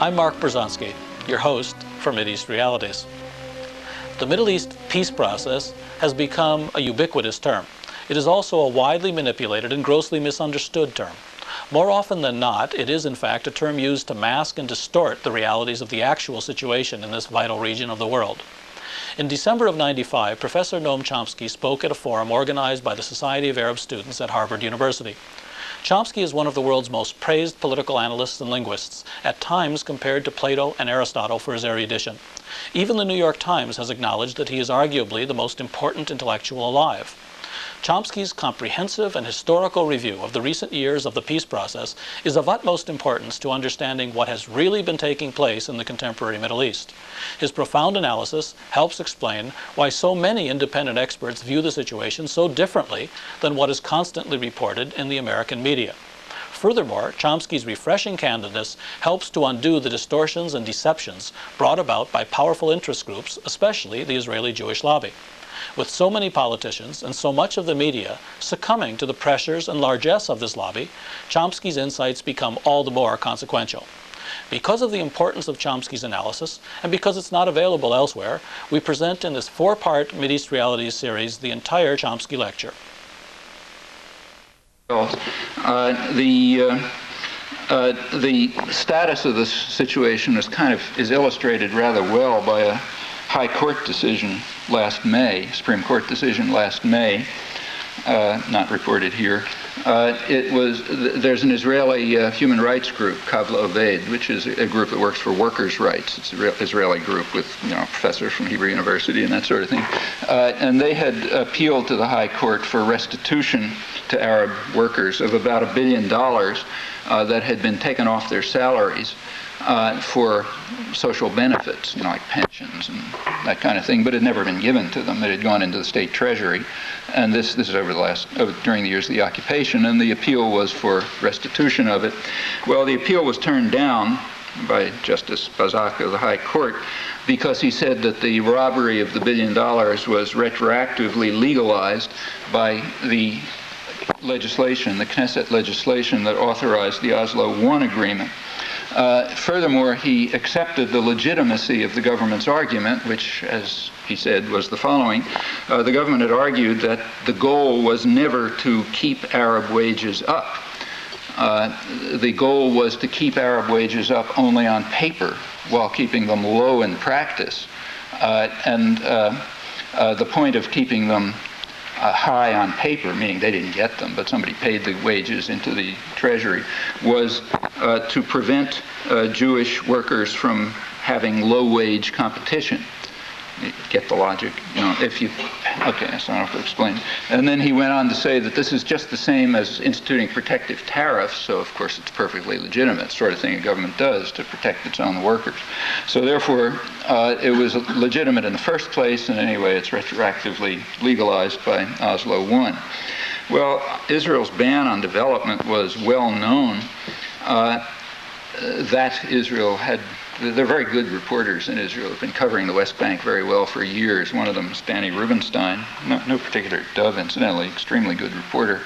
I'm Mark Bruzonsky, your host for Mideast Realities. The Middle East peace process has become a ubiquitous term. It is also a widely manipulated and grossly misunderstood term. More often than not, it is in fact a term used to mask and distort the realities of the actual situation in this vital region of the world. In December of '95, Professor Noam Chomsky spoke at a forum organized by the Society of Arab Students at Harvard University. Chomsky is one of the world's most praised political analysts and linguists, at times compared to Plato and Aristotle for his erudition. Even the New York Times has acknowledged that he is arguably the most important intellectual alive. Chomsky's comprehensive and historical review of the recent years of the peace process is of utmost importance to understanding what has really been taking place in the contemporary Middle East. His profound analysis helps explain why so many independent experts view the situation so differently than what is constantly reported in the American media. Furthermore, Chomsky's refreshing candidness helps to undo the distortions and deceptions brought about by powerful interest groups, especially the Israeli Jewish lobby. With so many politicians and so much of the media succumbing to the pressures and largesse of this lobby, Chomsky's insights become all the more consequential. Because of the importance of Chomsky's analysis, and because it's not available elsewhere, we present in this four-part Mideast Realities series the entire Chomsky lecture. The status of this situation is illustrated rather well by a High Court decision last May, Supreme Court decision last May, not reported here. There's an Israeli human rights group, Kavla Oved, which is a group that works for workers' rights. It's an Israeli group with professors from Hebrew University and that sort of thing. And they had appealed to the High Court for restitution to Arab workers of about $1 billion that had been taken off their salaries for social benefits, like pensions and that kind of thing, but had never been given to them. It had gone into the state treasury, and this is during the years of the occupation, and the appeal was for restitution of it. Well, the appeal was turned down by Justice Bazak of the High Court because he said that the robbery of the $1 billion was retroactively legalized by the legislation, the Knesset legislation that authorized the Oslo I agreement. Furthermore, he accepted the legitimacy of the government's argument, which, as he said, was the following. The government had argued that the goal was never to keep Arab wages up. The goal was to keep Arab wages up only on paper while keeping them low in practice. The point of keeping them high on paper, meaning they didn't get them, but somebody paid the wages into the treasury, was to prevent Jewish workers from having low-wage competition. You get the logic, okay, so I don't have to explain. And then he went on to say that this is just the same as instituting protective tariffs, so of course it's perfectly legitimate, sort of thing a government does to protect its own workers. So therefore, it was legitimate in the first place, and anyway, it's retroactively legalized by Oslo I. Well, Israel's ban on development was well known. That Israel had, they're very good reporters in Israel, have been covering the West Bank very well for years. One of them is Danny Rubenstein, no particular dove, incidentally, extremely good reporter.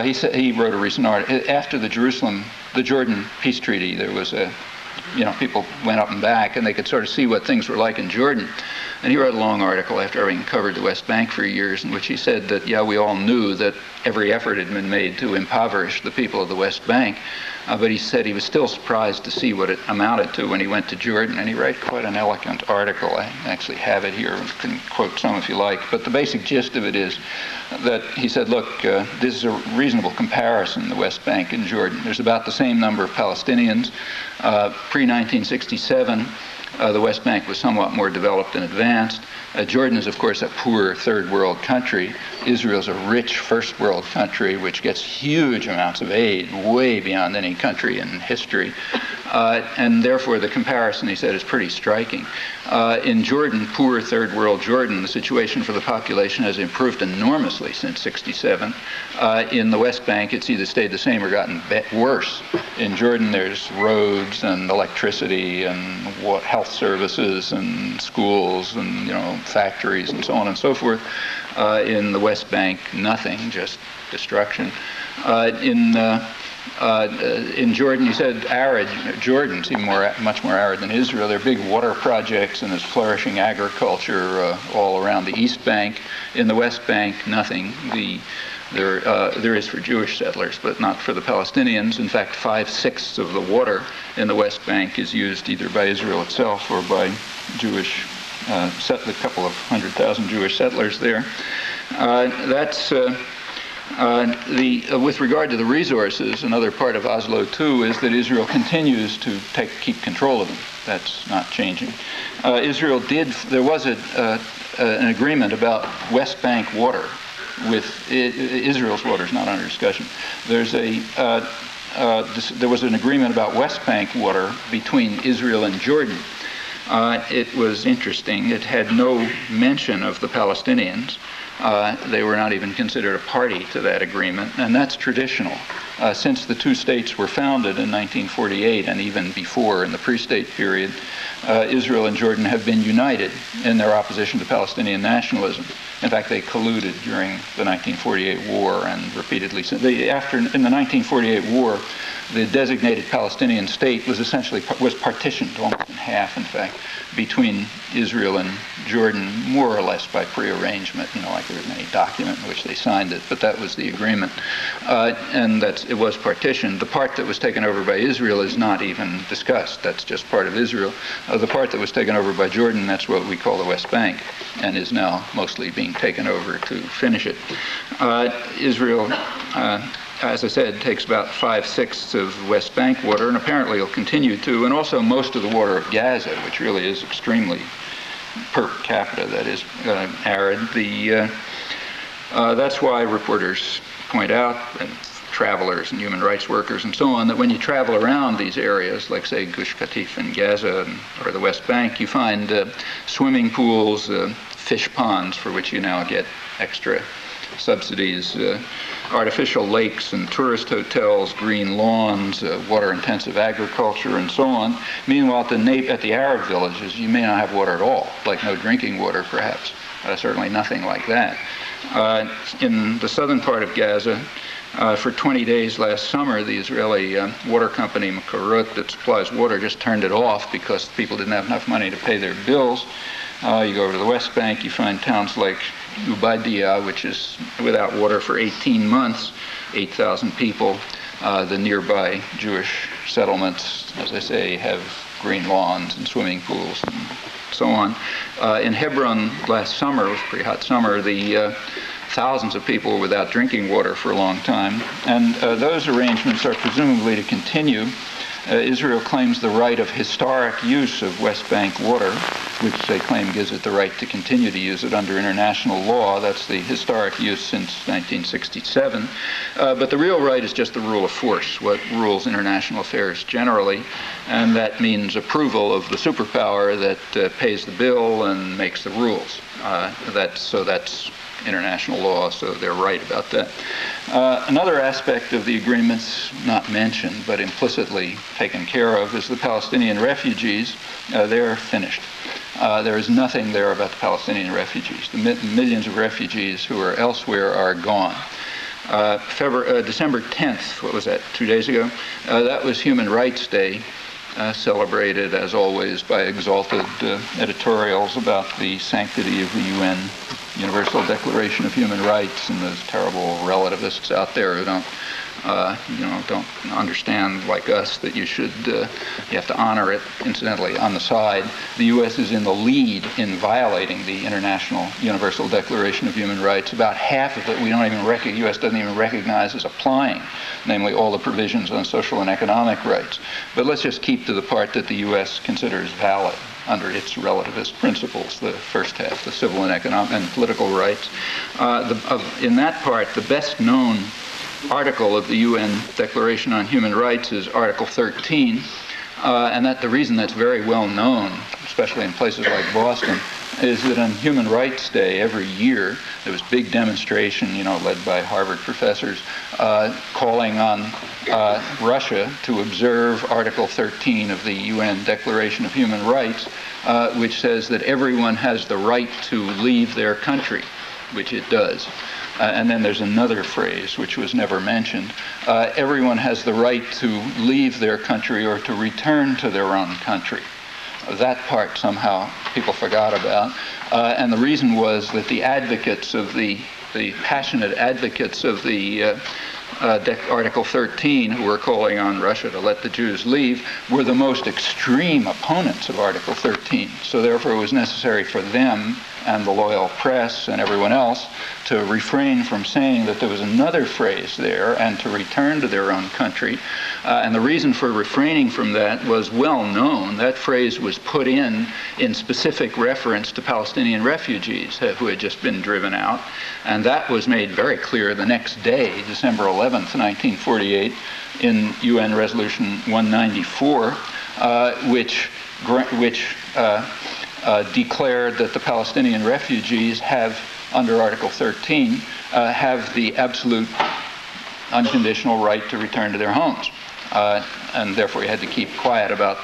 He wrote a recent article. After the Jordan peace treaty, there was people went up and back, and they could sort of see what things were like in Jordan. And he wrote a long article after having covered the West Bank for years, in which he said that, we all knew that every effort had been made to impoverish the people of the West Bank, but he said he was still surprised to see what it amounted to when he went to Jordan, and he wrote quite an eloquent article. I actually have it here, I can quote some if you like, but the basic gist of it is that he said, look, this is a reasonable comparison, the West Bank and Jordan. There's about the same number of Palestinians. Pre-1967, the West Bank was somewhat more developed and advanced. Jordan is, of course, a poor third world country. Israel is a rich first world country, which gets huge amounts of aid, way beyond any country in history. And therefore, the comparison, he said, is pretty striking. In Jordan, poor third world Jordan, the situation for the population has improved enormously since '67. In the West Bank, it's either stayed the same or gotten worse. In Jordan, there's roads and electricity and health services and schools and factories and so on and so forth. In the West Bank, nothing, just destruction. In In Jordan, he said arid. Jordan seemed much more arid than Israel. There are big water projects and there's flourishing agriculture all around the East Bank. In the West Bank, nothing. There is for Jewish settlers, but not for the Palestinians. In fact, 5/6 of the water in the West Bank is used either by Israel itself or by Jewish a couple of 100,000 Jewish settlers there. With regard to the resources, another part of Oslo II is that Israel continues to keep control of them. That's not changing. There was an agreement about West Bank water with Israel's water is not under discussion. There was an agreement about West Bank water between Israel and Jordan. It was interesting. It had no mention of the Palestinians. They were not even considered a party to that agreement, and that's traditional. Since the two states were founded in 1948 and even before in the pre-state period, Israel and Jordan have been united in their opposition to Palestinian nationalism. In fact, they colluded during the 1948 war and repeatedly since. In the 1948 war, the designated Palestinian state was partitioned almost in half, in fact, between Israel and Jordan, more or less by prearrangement. Like there isn't any document in which they signed it, but that was the agreement, and it was partitioned. The part that was taken over by Israel is not even discussed. That's just part of Israel. The part that was taken over by Jordan, that's what we call the West Bank, and is now mostly being taken over to finish it. Israel, as I said, takes about 5/6 of West Bank water, and apparently will continue to, and also most of the water of Gaza, which really is extremely per capita, that is, arid. That's why reporters point out, and travelers and human rights workers and so on, that when you travel around these areas, like say Gush Katif and Gaza or the West Bank, you find swimming pools, fish ponds for which you now get extra subsidies, artificial lakes and tourist hotels, green lawns, water-intensive agriculture, and so on. Meanwhile, at the Arab villages, you may not have water at all, like no drinking water, perhaps. Certainly nothing like that. In the southern part of Gaza, for 20 days last summer, the Israeli water company, Makorut, that supplies water, just turned it off because people didn't have enough money to pay their bills. You go over to the West Bank, you find towns like Ubaidiya, which is without water for 18 months, 8,000 people. The nearby Jewish settlements, as I say, have green lawns and swimming pools and so on. In Hebron last summer, it was a pretty hot summer, thousands of people were without drinking water for a long time, and those arrangements are presumably to continue. Israel claims the right of historic use of West Bank water, which they claim gives it the right to continue to use it under international law. That's the historic use since 1967. But the real right is just the rule of force, what rules international affairs generally, and that means approval of the superpower that pays the bill and makes the rules. That's international law, so they're right about that. Another aspect of the agreements, not mentioned but implicitly taken care of, is the Palestinian refugees. They're finished. There is nothing there about the Palestinian refugees. The millions of refugees who are elsewhere are gone. December 10th, what was that, 2 days ago? That was Human Rights Day, celebrated, as always, by exalted editorials about the sanctity of the UN Universal Declaration of Human Rights, and those terrible relativists out there who don't understand, like us, that you have to honor it. Incidentally, on the side, the U.S. is in the lead in violating the International Universal Declaration of Human Rights. About half of it the U.S. doesn't even recognize as applying, namely all the provisions on social and economic rights. But let's just keep to the part that the U.S. considers valid under its relativist principles, the first half, the civil and economic and political rights. In that part, the best known article of the UN Declaration on Human Rights is Article 13, and the reason that's very well known, especially in places like Boston, is that on Human Rights Day every year there was big demonstration, led by Harvard professors, calling on Russia to observe Article 13 of the UN Declaration of Human Rights, which says that everyone has the right to leave their country, which it does. And then there's another phrase which was never mentioned. Everyone has the right to leave their country or to return to their own country. That part somehow people forgot about. And the reason was that the advocates of the passionate advocates of the Article 13, who were calling on Russia to let the Jews leave, were the most extreme opponents of Article 13. So therefore it was necessary for them and the loyal press and everyone else to refrain from saying that there was another phrase there and to return to their own country. And the reason for refraining from that was well known. That phrase was put in specific reference to Palestinian refugees who had just been driven out. And that was made very clear the next day, December 11th, 1948, in UN Resolution 194, which declared that the Palestinian refugees have, under Article 13, have the absolute unconditional right to return to their homes. And therefore you had to keep quiet about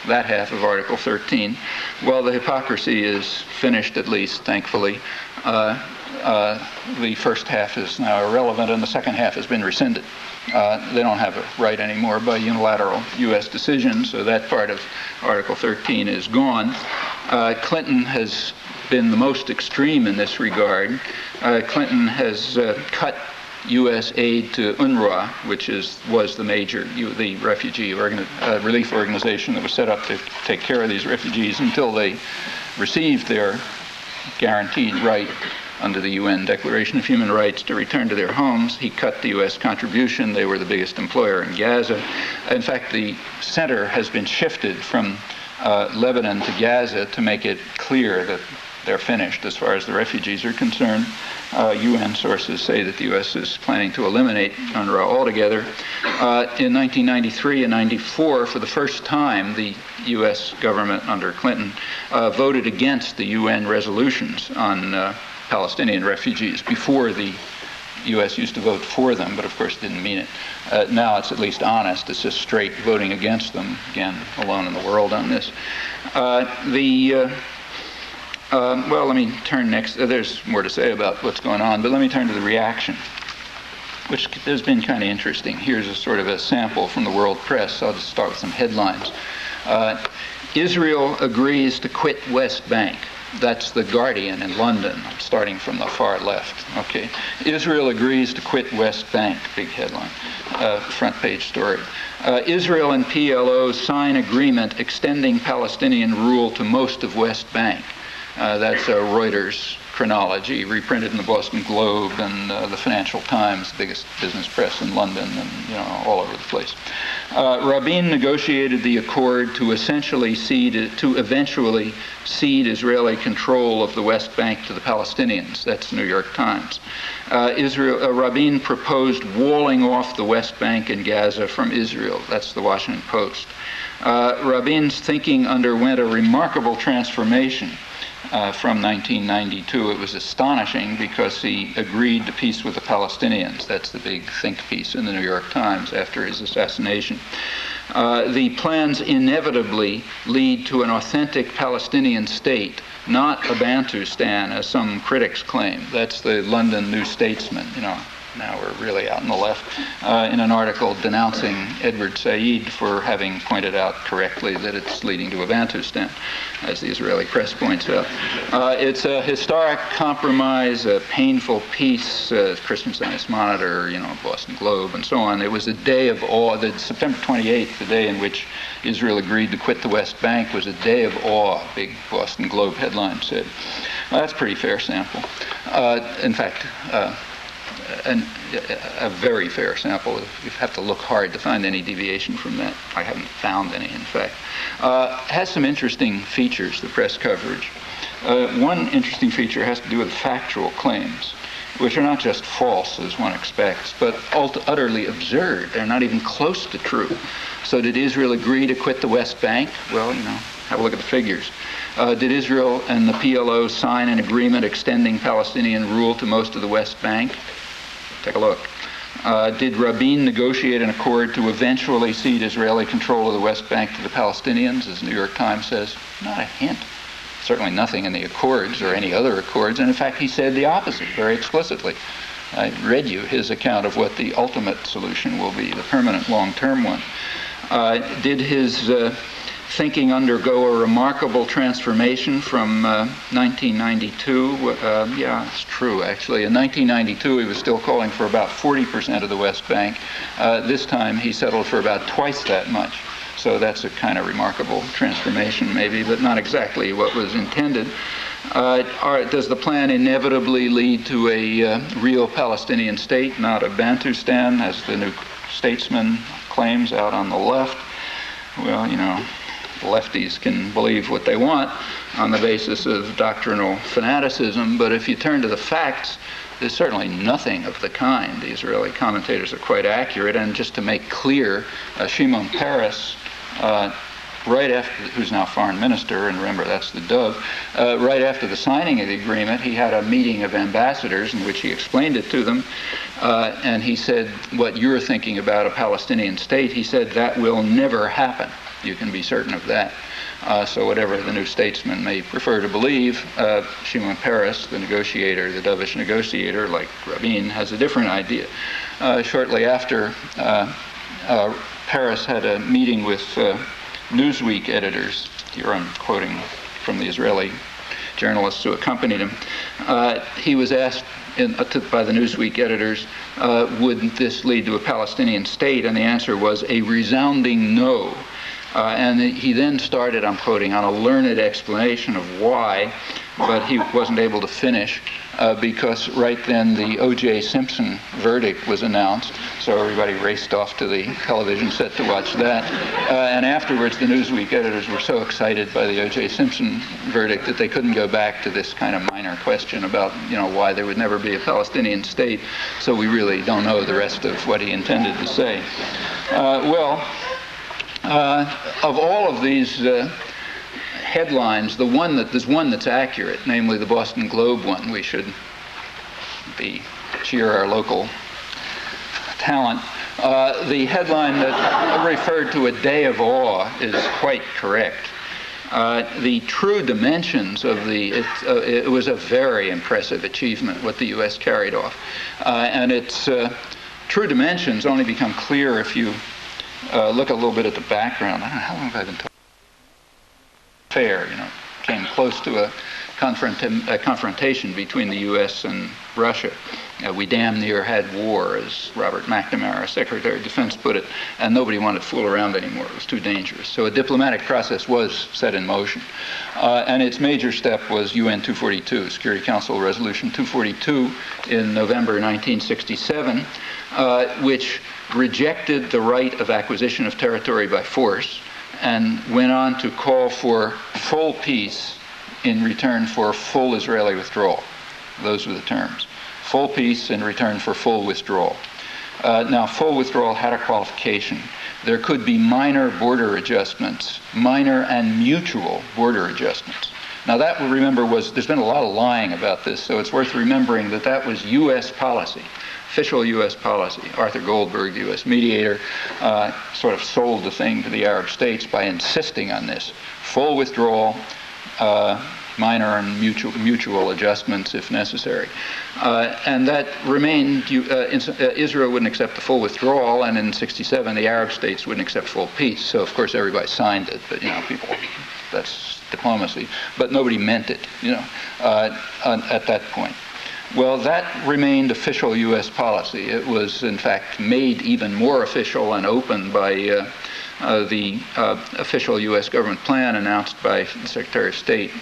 that half of Article 13. Well, the hypocrisy is finished, at least, thankfully. The first half is now irrelevant, and the second half has been rescinded. They don't have a right anymore by unilateral U.S. decision, so that part of Article 13 is gone. Clinton has been the most extreme in this regard. Clinton has cut U.S. aid to UNRWA, which was the major the refugee relief organization that was set up to take care of these refugees until they received their guaranteed right under the UN Declaration of Human Rights to return to their homes. He cut the U.S. contribution. They were the biggest employer in Gaza. In fact, the center has been shifted from Lebanon to Gaza to make it clear that they're finished as far as the refugees are concerned. UN sources say that the U.S. is planning to eliminate UNRWA altogether. In 1993 and 94, for the first time, the U.S. government under Clinton voted against the UN resolutions on Palestinian refugees. Before, the U.S. used to vote for them, but of course didn't mean it. Now it's at least honest. It's just straight voting against them. Again, alone in the world on this. Well, let me turn next. There's more to say about what's going on, but let me turn to the reaction, which has been kind of interesting. Here's a sort of a sample from the world press. I'll just start with some headlines. Israel agrees to quit West Bank. That's The Guardian in London, starting from the far left. Okay. Israel agrees to quit West Bank, big headline, front page story. Israel and PLO sign agreement extending Palestinian rule to most of West Bank. That's a Reuters chronology, reprinted in the Boston Globe and the Financial Times, the biggest business press in London, and all over the place. Rabin negotiated the accord to eventually cede Israeli control of the West Bank to the Palestinians. That's the New York Times. Rabin proposed walling off the West Bank and Gaza from Israel. That's the Washington Post. Rabin's thinking underwent a remarkable transformation. From 1992. It was astonishing because he agreed to peace with the Palestinians. That's the big think piece in the New York Times after his assassination. The plans inevitably lead to an authentic Palestinian state, not a Bantustan, as some critics claim. That's the London New Statesman, now we're really out on the left, in an article denouncing Edward Said for having pointed out correctly that it's leading to a Bantustan, as the Israeli press points out. It's a historic compromise, a painful peace, Christian Science Monitor, Boston Globe, and so on. It was a day of awe. September 28th, the day in which Israel agreed to quit the West Bank, was a day of awe, big Boston Globe headline said. Well, that's a pretty fair sample. In fact, a very fair sample. You have to look hard to find any deviation from that. I haven't found any, in fact. Has some interesting features, the press coverage. One interesting feature has to do with factual claims, which are not just false, as one expects, but utterly absurd. They're not even close to true. So did Israel agree to quit the West Bank? Well, have a look at the figures. Did Israel and the PLO sign an agreement extending Palestinian rule to most of the West Bank? Take a look. Did Rabin negotiate an accord to eventually cede Israeli control of the West Bank to the Palestinians, as the New York Times says? Not a hint. Certainly nothing in the accords or any other accords. And in fact, he said the opposite very explicitly. I read you his account of what the ultimate solution will be, the permanent long-term one. Did his thinking undergo a remarkable transformation from 1992? Yeah, it's true, actually. In 1992, he was still calling for about 40% of the West Bank. This time, he settled for about twice that much. So that's a kind of remarkable transformation, maybe, but not exactly what was intended. Does the plan inevitably lead to a real Palestinian state, not a Bantustan, as the New Statesman claims out on the left? Well, you know, the lefties can believe what they want on the basis of doctrinal fanaticism, but if you turn to the facts, there's certainly nothing of the kind. The Israeli commentators are quite accurate, and just to make clear, Shimon Peres, right after, who's now foreign minister, and remember that's the dove, right after the signing of the agreement, he had a meeting of ambassadors in which he explained it to them, and he said, what you're thinking about a Palestinian state, he said, that will never happen. You can be certain of that. So whatever the New Statesman may prefer to believe, Shimon Peres, the negotiator, the dovish negotiator, like Rabin, has a different idea. Shortly after, Peres had a meeting with Newsweek editors. Here I'm quoting from the Israeli journalists who accompanied him. He was asked by the Newsweek editors, would this lead to a Palestinian state? And the answer was a resounding no. And he then started, I'm quoting, on a learned explanation of why, but he wasn't able to finish because right then the O.J. Simpson verdict was announced, so everybody raced off to the television set to watch that. And afterwards, the Newsweek editors were so excited by the O.J. Simpson verdict that they couldn't go back to this kind of minor question about, you know, why there would never be a Palestinian state. So we really don't know the rest of what he intended to say. Of all of these headlines, there's one that's accurate, namely the Boston Globe one. We should cheer our local talent. The headline that referred to a day of awe is quite correct. The true dimensions of it was a very impressive achievement, what the U.S. carried off. And its true dimensions only become clear if you look a little bit at the background. I don't know, how long have I been talking? Fair, you know, came close to a confrontation between the U.S. and Russia. We damn near had war, as Robert McNamara, Secretary of Defense, put it, and nobody wanted to fool around anymore. It was too dangerous. So a diplomatic process was set in motion. And its major step was UN 242, Security Council Resolution 242 in November 1967, which rejected the right of acquisition of territory by force and went on to call for full peace in return for full Israeli withdrawal. Those were the terms. Full peace in return for full withdrawal. Now, full withdrawal had a qualification. There could be minor border adjustments, minor and mutual border adjustments. Now that, remember, there's been a lot of lying about this, so it's worth remembering that that was U.S. policy. Official U.S. policy. Arthur Goldberg, the U.S. mediator, sort of sold the thing to the Arab states by insisting on this. Full withdrawal, minor and mutual adjustments if necessary. And that remained, Israel wouldn't accept the full withdrawal, and in '67 the Arab states wouldn't accept full peace. So of course everybody signed it, but you know, people, that's diplomacy. But nobody meant it, you know, at that point. Well, that remained official U.S. policy. It was, in fact, made even more official and open by the official U.S. government plan announced by the Secretary of State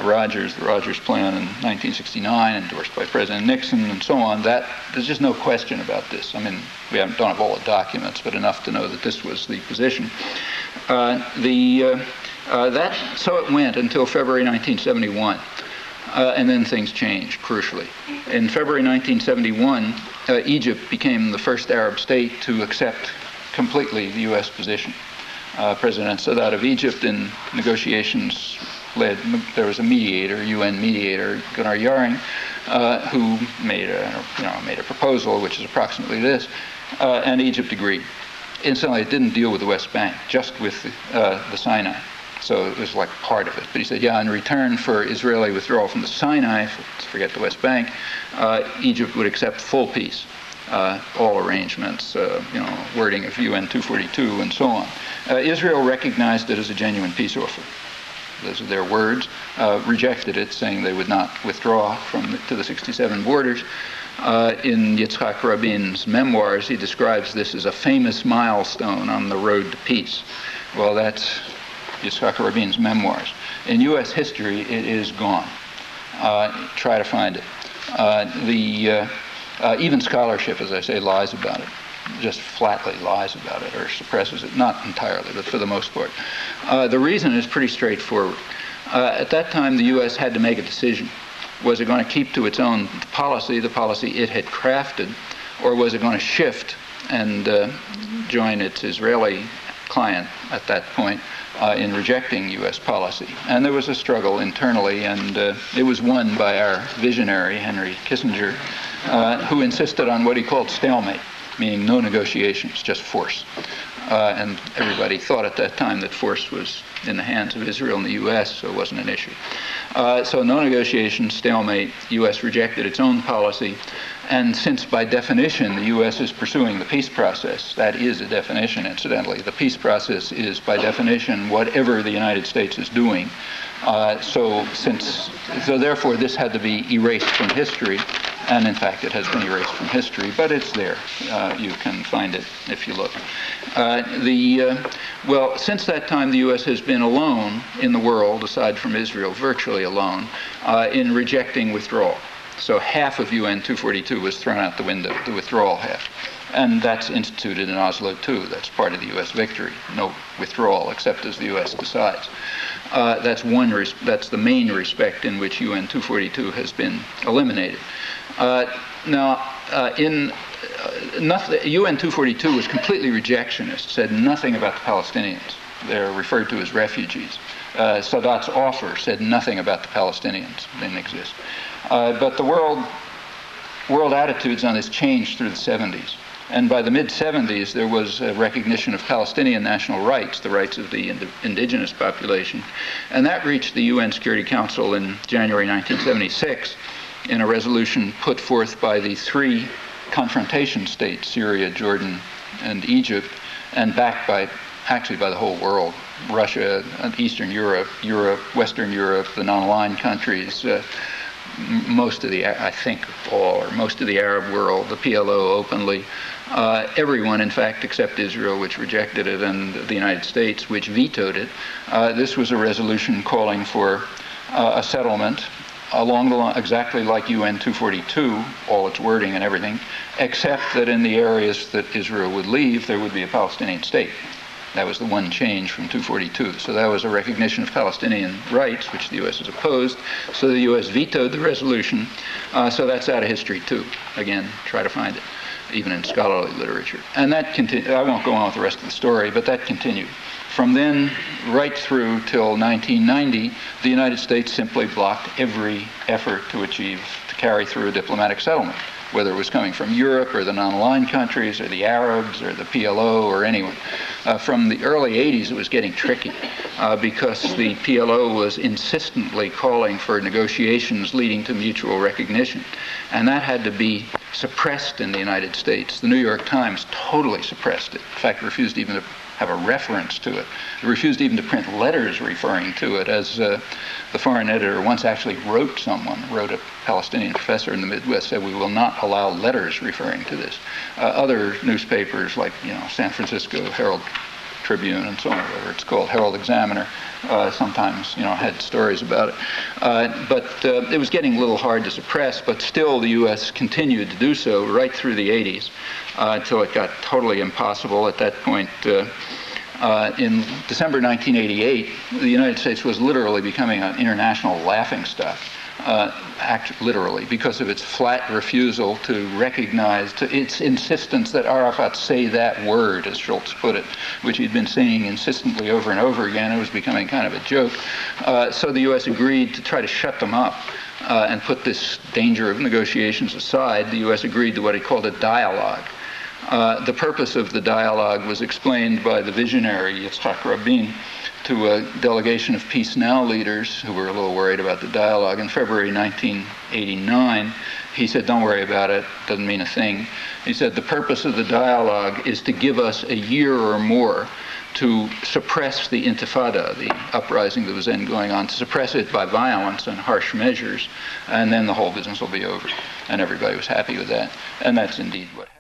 Rogers, the Rogers Plan in 1969, endorsed by President Nixon, and so on. There's just no question about this. I mean, don't have all the documents, but enough to know that this was the position. So it went until February 1971. And then things changed, crucially. In February 1971, Egypt became the first Arab state to accept completely the U.S. position. President Sadat of Egypt, in negotiations there was a mediator, UN mediator, Gunnar Jarring, who made a proposal, which is approximately this, and Egypt agreed. Incidentally, it didn't deal with the West Bank, just with the Sinai. So it was like part of it. But he said, yeah, in return for Israeli withdrawal from the Sinai, forget the West Bank, Egypt would accept full peace, all arrangements, wording of UN 242 and so on. Israel recognized it as a genuine peace offer. Those are their words, rejected it, saying they would not withdraw to the 67 borders. In Yitzhak Rabin's memoirs, he describes this as a famous milestone on the road to peace. Well, that's Yitzhak Rabin's memoirs. In U.S. history, it is gone. Try to find it. Even scholarship, as I say, lies about it. Just flatly lies about it or suppresses it. Not entirely, but for the most part. The reason is pretty straightforward. At that time, the U.S. had to make a decision. Was it going to keep to its own policy, the policy it had crafted, or was it going to shift and join its Israeli client at that point in rejecting U.S. policy? And there was a struggle internally, and it was won by our visionary, Henry Kissinger, who insisted on what he called stalemate, meaning no negotiations, just force. And everybody thought at that time that force was in the hands of Israel and the U.S., so it wasn't an issue. So no negotiations, stalemate. The U.S. rejected its own policy. And since by definition the U.S. is pursuing the peace process, that is a definition, incidentally. The peace process is by definition whatever the United States is doing. So therefore this had to be erased from history. And in fact, it has been erased from history, but it's there. You can find it if you look. Well, since that time, the U.S. has been alone in the world, aside from Israel, virtually alone, in rejecting withdrawal. So half of UN 242 was thrown out the window, the withdrawal half. And that's instituted in Oslo, too. That's part of the U.S. victory. No withdrawal, except as the U.S. decides. That's the main respect in which UN 242 has been eliminated. UN 242 was completely rejectionist, said nothing about the Palestinians. They're referred to as refugees. Sadat's offer said nothing about the Palestinians. They didn't exist. But the world attitudes on this changed through the 70s. And by the mid-70s, there was a recognition of Palestinian national rights, the rights of the indigenous population. And that reached the UN Security Council in January 1976 in a resolution put forth by the three confrontation states, Syria, Jordan, and Egypt, and backed actually by the whole world, Russia, Eastern Europe, Western Europe, the non-aligned countries, most of the Arab world, the PLO openly, everyone, in fact, except Israel, which rejected it, and the United States, which vetoed it. This was a resolution calling for a settlement along the line, exactly like UN 242, all its wording and everything, except that in the areas that Israel would leave, there would be a Palestinian state. That was the one change from 242. So that was a recognition of Palestinian rights, which the U.S. has opposed. So the U.S. vetoed the resolution. So that's out of history, too. Again, try to find it, even in scholarly literature. And that continued. I won't go on with the rest of the story, but that continued. From then right through till 1990, the United States simply blocked every effort to carry through a diplomatic settlement, whether it was coming from Europe or the non-aligned countries or the Arabs or the PLO or anyone. From the early 80s, it was getting tricky because the PLO was insistently calling for negotiations leading to mutual recognition. And that had to be suppressed in the United States. The New York Times totally suppressed it. In fact, refused even to have a reference to it. It refused even to print letters referring to it, as the foreign editor once actually wrote a Palestinian professor in the Midwest, said, we will not allow letters referring to this. Other newspapers like, San Francisco Herald Tribune and so on, whatever it's called, Herald Examiner, sometimes, had stories about it. But it was getting a little hard to suppress, but still the U.S. continued to do so right through the 80s until it got totally impossible. At that point, in December 1988, the United States was literally becoming an international laughingstock. Literally, because of its flat refusal to recognize, its insistence that Arafat say that word, as Schultz put it, which he'd been saying insistently over and over again. It was becoming kind of a joke. So the U.S. agreed to try to shut them up and put this danger of negotiations aside. The U.S. agreed to what he called a dialogue. The purpose of the dialogue was explained by the visionary Yitzhak Rabin to a delegation of Peace Now leaders who were a little worried about the dialogue. In February 1989, he said, don't worry about it, doesn't mean a thing. He said, the purpose of the dialogue is to give us a year or more to suppress the intifada, the uprising that was then going on, to suppress it by violence and harsh measures, and then the whole business will be over. And everybody was happy with that. And that's indeed what